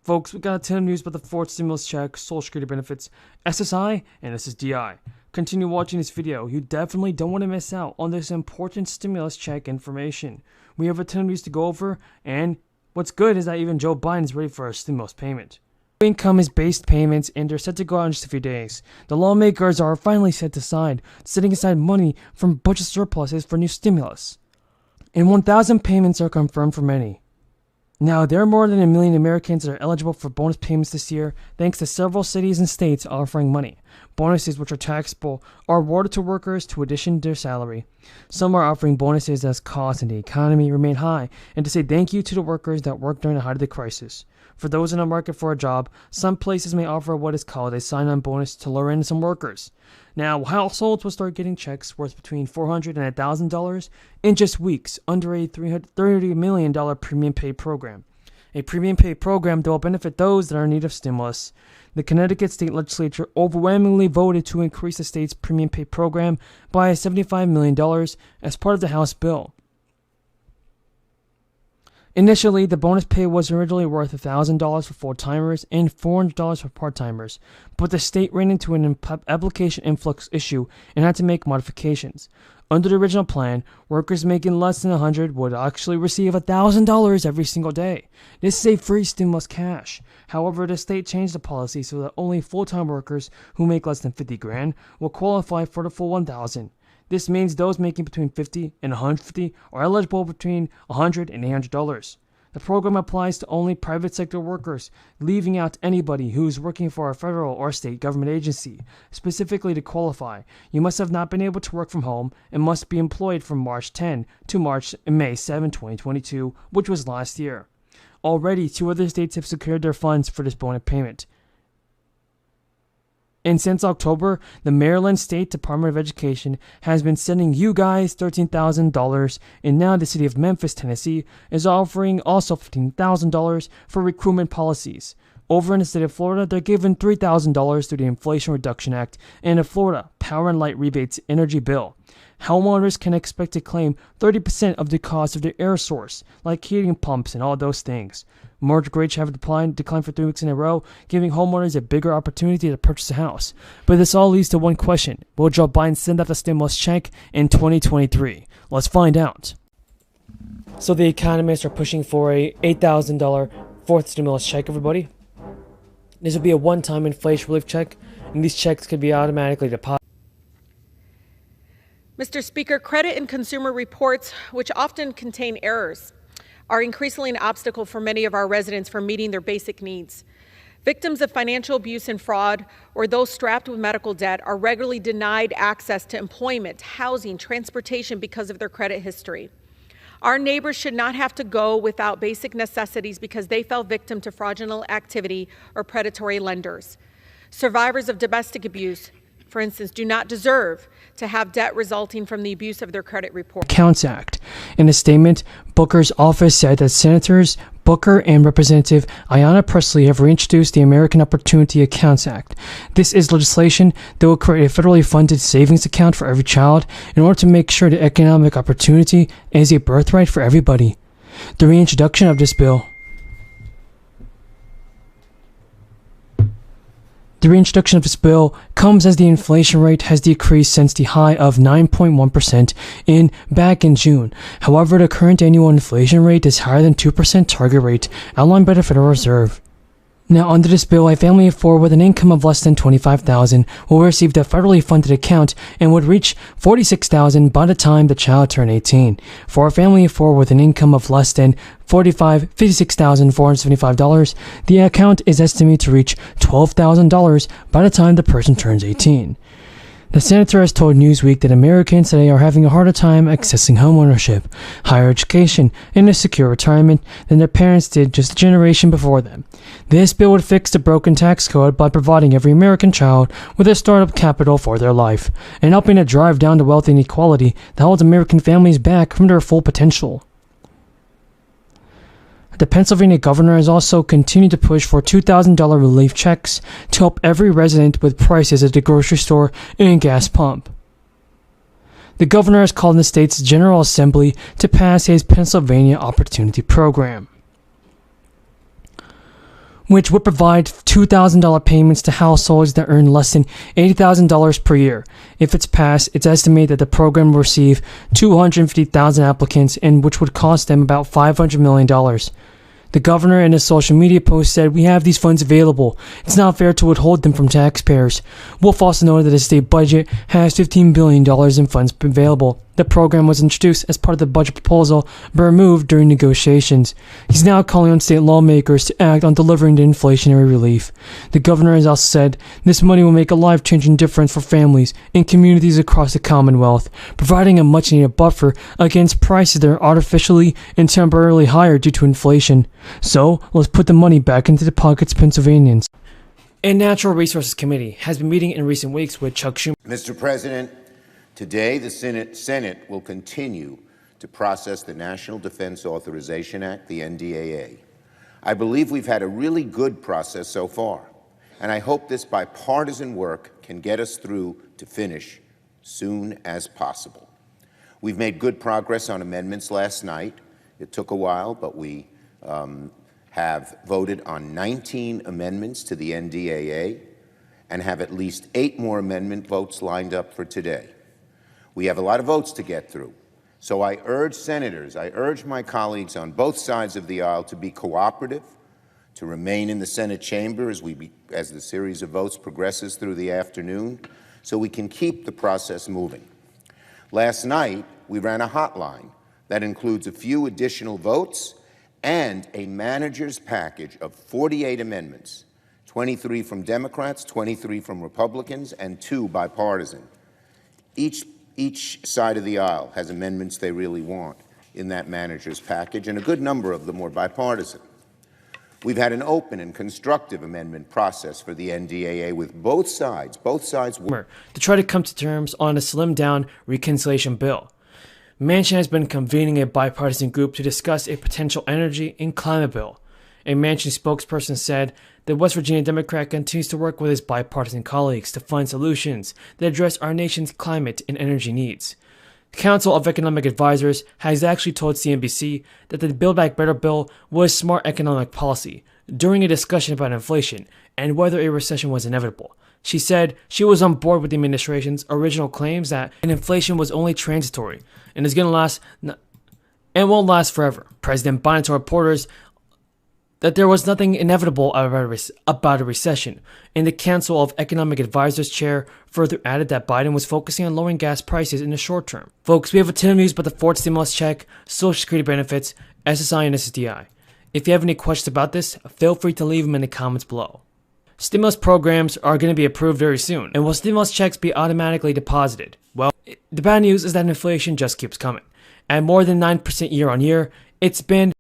Folks, we got a ton of news about the fourth stimulus check, Social Security benefits, SSI, and SSDI. Continue watching this video. You definitely don't want to miss out on this important stimulus check information. We have a ton of news to go over, and what's good is that even Joe Biden is ready for a stimulus payment. Income is based payments, and they're set to go out in just a few days. The lawmakers are finally setting aside money from budget surpluses for new stimulus. And 1,000 payments are confirmed for many. Now, there are more than 1 million Americans that are eligible for bonus payments this year, thanks to several cities and states offering money. Bonuses, which are taxable, are awarded to workers to addition to their salary. Some are offering bonuses as costs in the economy remain high, and to say thank you to the workers that worked during the height of the crisis. For those in the market for a job, some places may offer what is called a sign-on bonus to lure in some workers. Now, households will start getting checks worth between $400 and $1,000 in just weeks under a $30 million premium pay program. A premium pay program that will benefit those that are in need of stimulus. The Connecticut State Legislature overwhelmingly voted to increase the state's premium pay program by $75 million as part of the House bill. Initially, the bonus pay was originally worth $1,000 for full-timers and $400 for part-timers, but the state ran into an application influx issue and had to make modifications. Under the original plan, workers making less than $100 would actually receive $1,000 every single day. This is a free stimulus cash. However, the state changed the policy so that only full-time workers who make less than $50,000 will qualify for the full $1,000. This means those making between $50 and $150 are eligible between $100 and $800. The program applies to only private sector workers, leaving out anybody who is working for a federal or state government agency. Specifically to qualify, you must have not been able to work from home and must be employed from March 10 to May 7, 2022, which was last year. Already, 2 other states have secured their funds for this bonus payment. And since October, the Maryland State Department of Education has been sending you guys $13,000, and now the city of Memphis, Tennessee, is offering also $15,000 for recruitment policies. Over in the state of Florida, they're giving $3,000 through the Inflation Reduction Act and the Florida Power and Light Rebates Energy Bill. Homeowners can expect to claim 30% of the cost of their air source, like heating pumps and all those things. Mortgage rates have declined for 3 weeks in a row, giving homeowners a bigger opportunity to purchase a house. But this all leads to one question. Will Joe Biden send out the stimulus check in 2023? Let's find out. So the economists are pushing for a $8,000 fourth stimulus check, everybody. This will be a one-time inflation relief check, and these checks could be automatically deposited. Mr. Speaker, credit and consumer reports, which often contain errors, are increasingly an obstacle for many of our residents for meeting their basic needs. Victims of financial abuse and fraud, or those strapped with medical debt, are regularly denied access to employment, housing, transportation because of their credit history. Our neighbors should not have to go without basic necessities because they fell victim to fraudulent activity or predatory lenders. Survivors of domestic abuse, for instance, do not deserve to have debt resulting from the abuse of their credit report. Accounts Act. In a statement, Booker's office said that Senators Booker and Representative Ayanna Pressley have reintroduced the American Opportunity Accounts Act. This is legislation that will create a federally funded savings account for every child in order to make sure that economic opportunity is a birthright for everybody. The reintroduction of this bill comes as the inflation rate has decreased since the high of 9.1% back in June. However, the current annual inflation rate is higher than 2% target rate outlined by the Federal Reserve. Now, under this bill, a family of 4 with an income of less than $25,000 will receive the federally funded account and would reach $46,000 by the time the child turned 18. For a family of 4 with an income of less than $56,475, the account is estimated to reach $12,000 by the time the person turns 18. The senator has told Newsweek that Americans today are having a harder time accessing homeownership, higher education, and a secure retirement than their parents did just a generation before them. This bill would fix the broken tax code by providing every American child with a startup capital for their life, and helping to drive down the wealth inequality that holds American families back from their full potential. The Pennsylvania governor has also continued to push for $2,000 relief checks to help every resident with prices at the grocery store and gas pump. The governor has called on the state's General Assembly to pass his Pennsylvania Opportunity Program. which would provide $2,000 payments to households that earn less than $80,000 per year. If it's passed, it's estimated that the program will receive 250,000 applicants, and which would cost them about $500 million. The governor in a social media post said, "We have these funds available. It's not fair to withhold them from taxpayers." Wolf also noted that the state budget has $15 billion in funds available. The program was introduced as part of the budget proposal, but removed during negotiations. He's now calling on state lawmakers to act on delivering the inflationary relief. The governor has also said this money will make a life-changing difference for families and communities across the Commonwealth, providing a much-needed buffer against prices that are artificially and temporarily higher due to inflation. So, let's put the money back into the pockets of Pennsylvanians. A Natural Resources Committee has been meeting in recent weeks with Chuck Schumer. Mr. President, today the Senate will continue to process the National Defense Authorization Act, the NDAA. I believe we've had a really good process so far, and I hope this bipartisan work can get us through to finish soon as possible. We've made good progress on amendments last night. It took a while, but we have voted on 19 amendments to the NDAA and have at least 8 more amendment votes lined up for today. We have a lot of votes to get through, so I urge senators, I urge my colleagues on both sides of the aisle to be cooperative, to remain in the Senate chamber as the series of votes progresses through the afternoon, so we can keep the process moving. Last night, we ran a hotline that includes a few additional votes and a manager's package of 48 amendments, 23 from Democrats, 23 from Republicans, and 2 bipartisan. Each side of the aisle has amendments they really want in that manager's package, and a good number of them were bipartisan. We've had an open and constructive amendment process for the NDAA with both sides To try to come to terms on a slimmed-down reconciliation bill. Manchin has been convening a bipartisan group to discuss a potential energy and climate bill. A Manchin spokesperson said the West Virginia Democrat continues to work with his bipartisan colleagues to find solutions that address our nation's climate and energy needs. The Council of Economic Advisors has actually told CNBC that the Build Back Better bill was smart economic policy during a discussion about inflation and whether a recession was inevitable. She said she was on board with the administration's original claims that inflation was only transitory and is going to last and won't last forever. President Biden told reporters that there was nothing inevitable about a recession, and the Council of Economic Advisors chair further added that Biden was focusing on lowering gas prices in the short term. Folks, we have a ton of news about the fourth stimulus check, Social Security benefits, SSI, and SSDI. If you have any questions about this, feel free to leave them in the comments below. Stimulus programs are going to be approved very soon, and will stimulus checks be automatically deposited? Well, the bad news is that inflation just keeps coming. At more than 9% year on year, it's been